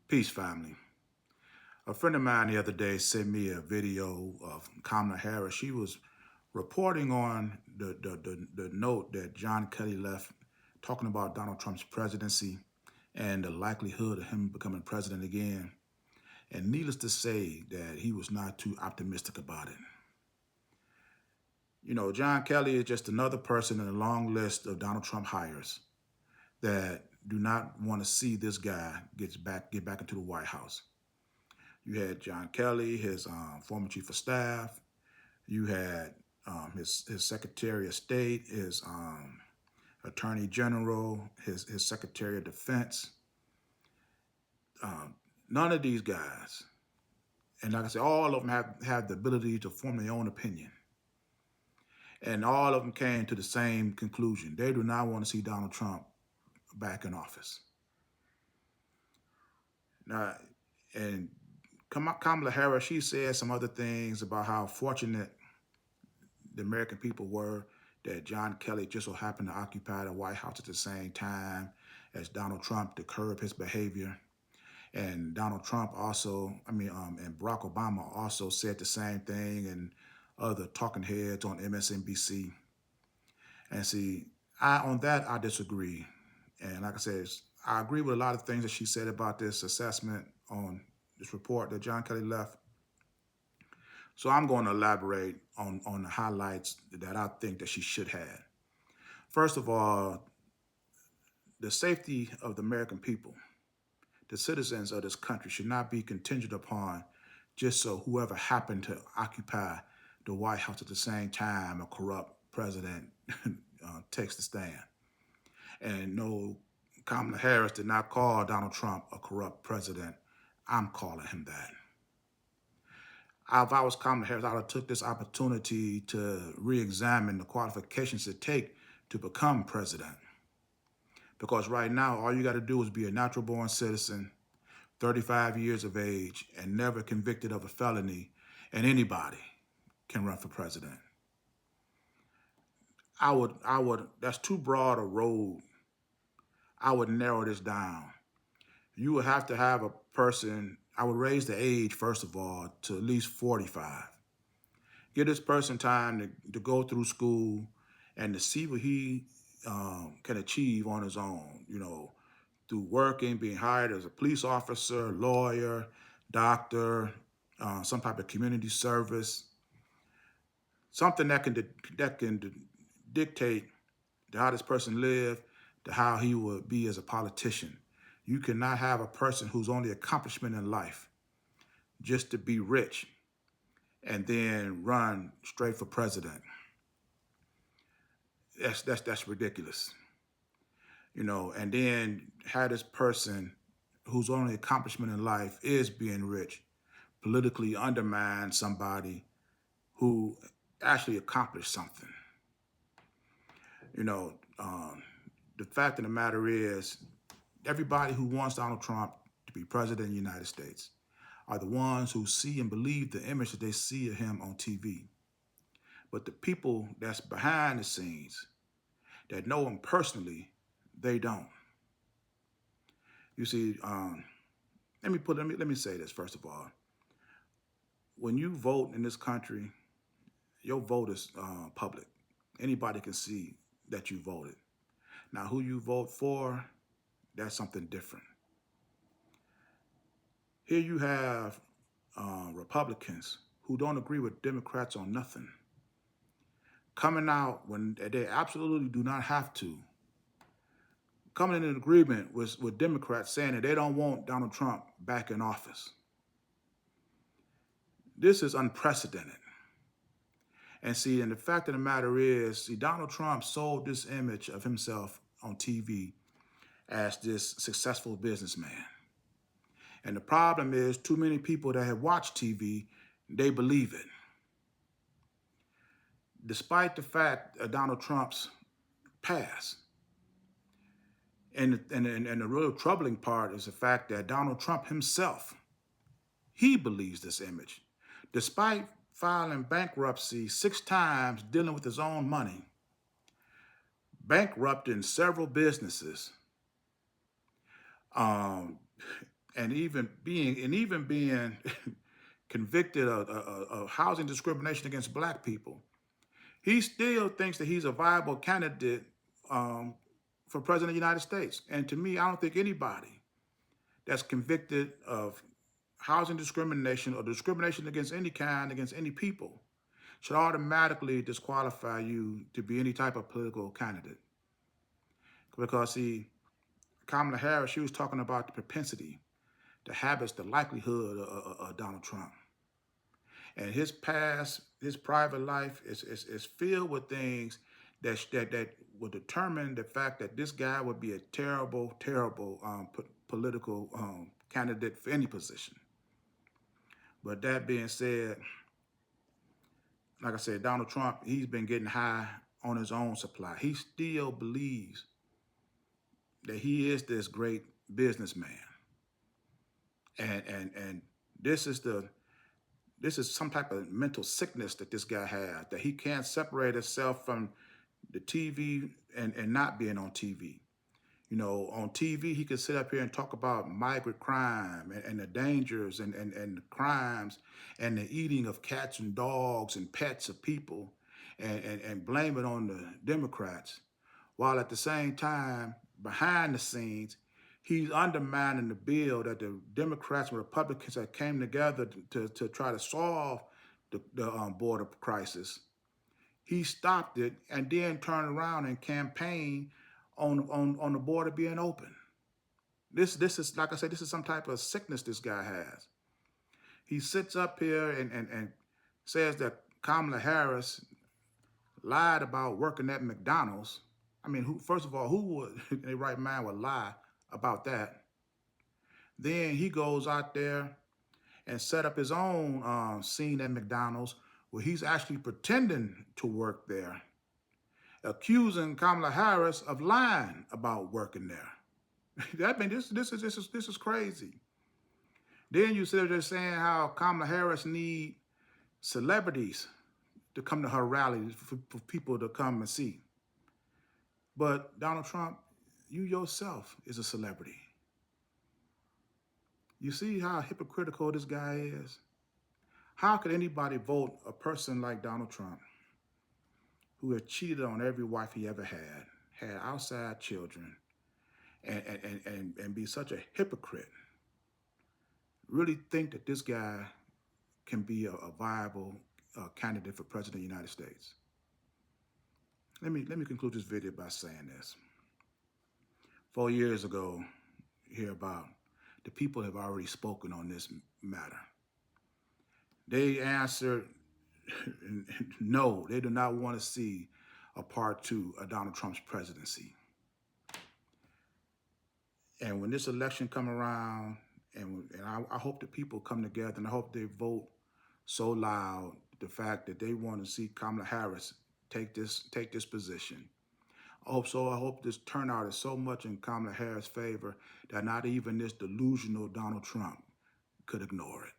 Peace, family. A friend of mine the other day sent me a video of Kamala Harris. She was reporting on the note that John Kelly left talking about Donald Trump's presidency and the likelihood of him becoming president again. And needless to say that he was not too optimistic about it. You know, John Kelly is just another person in a long list of Donald Trump hires that do not want to see this guy get back into the White House. You had John Kelly, his former chief of staff. You had his Secretary of State, his Attorney General, his Secretary of Defense. None of these guys, and like I said, all of them have the ability to form their own opinion. And all of them came to the same conclusion. They do not want to see Donald Trump back in office. Now, and Kamala Harris, she said some other things about how fortunate the American people were that John Kelly just so happened to occupy the White House at the same time as Donald Trump to curb his behavior. And Donald Trump also, and Barack Obama also said the same thing, and other talking heads on MSNBC. And see, on that I disagree. And like I said, I agree with a lot of things that she said about this assessment on this report that John Kelly left. So I'm going to elaborate on the highlights that I think that she should have. First of all, the safety of the American people, the citizens of this country, should not be contingent upon just so whoever happened to occupy the White House at the same time a corrupt president takes the stand. And no, Kamala Harris did not call Donald Trump a corrupt president. I'm calling him that. If I was Kamala Harris, I would have took this opportunity to re-examine the qualifications it take to become president. Because right now, all you got to do is be a natural-born citizen, 35 years of age, and never convicted of a felony, and anybody can run for president. That's too broad a road. I would narrow this down. You would have to have a person, I would raise the age, first of all, to at least 45. Give this person time to go through school and to see what he can achieve on his own, through working, being hired as a police officer, lawyer, doctor, some type of community service, something that can dictate to how this person live, to how he would be as a politician. You cannot have a person whose only accomplishment in life just to be rich and then run straight for president. That's ridiculous. And then have this person whose only accomplishment in life is being rich politically undermine somebody who actually accomplished something. The fact of the matter is, everybody who wants Donald Trump to be president of the United States are the ones who see and believe the image that they see of him on TV. But the people that's behind the scenes, that know him personally, they don't. You see, let me say this first of all. When you vote in this country, your vote is public. Anybody can see that you voted. Now, who you vote for, that's something different. Here you have Republicans who don't agree with Democrats on nothing, coming out when they absolutely do not have to, coming in agreement with Democrats saying that they don't want Donald Trump back in office. This is unprecedented. And see, and the fact of the matter is, Donald Trump sold this image of himself on TV as this successful businessman. And the problem is, too many people that have watched TV, they believe it. Despite the fact of Donald Trump's past. And the real troubling part is the fact that Donald Trump himself, he believes this image. Despite filing bankruptcy 6 times, dealing with his own money, bankrupting several businesses, and even being convicted of housing discrimination against black people, he still thinks that he's a viable candidate um, for president of the United States. And to me, I don't think anybody that's convicted of housing discrimination or discrimination against any kind, against any people, should automatically disqualify you to be any type of political candidate. Because, see, Kamala Harris, she was talking about the propensity, the habits, the likelihood of Donald Trump. And his past, his private life is filled with things that will determine the fact that this guy would be a terrible, terrible political candidate for any position. But that being said, like I said, Donald Trump, he's been getting high on his own supply. He still believes that he is this great businessman. And this is some type of mental sickness that this guy has, that he can't separate himself from the TV and not being on TV. You know, on TV, he could sit up here and talk about migrant crime and the dangers and the crimes and the eating of cats and dogs and pets of people and blame it on the Democrats, while at the same time, behind the scenes, he's undermining the bill that the Democrats and Republicans that came together to try to solve the border crisis. He stopped it and then turned around and campaigned on the border being open. This is, like I said, this is some type of sickness this guy has. He sits up here and says that Kamala Harris lied about working at McDonald's. I mean, first of all, who would in their right mind would lie about that? Then he goes out there and set up his own scene at McDonald's where he's actually pretending to work there, accusing Kamala Harris of lying about working there. I mean, this is crazy. Then you sit there saying how Kamala Harris need celebrities to come to her rallies for people to come and see. But Donald Trump, you yourself is a celebrity. You see how hypocritical this guy is? How could anybody vote a person like Donald Trump, who had cheated on every wife he ever had outside children, and be such a hypocrite, really think that this guy can be a viable candidate for president of the United States? Let me conclude this video by saying this. 4 years ago, here about, the people have already spoken on this matter. They answered no, they do not want to see a part 2 of Donald Trump's presidency. And when this election come around, and I hope the people come together, and I hope they vote so loud the fact that they want to see Kamala Harris take this position. I hope so. I hope this turnout is so much in Kamala Harris' favor that not even this delusional Donald Trump could ignore it.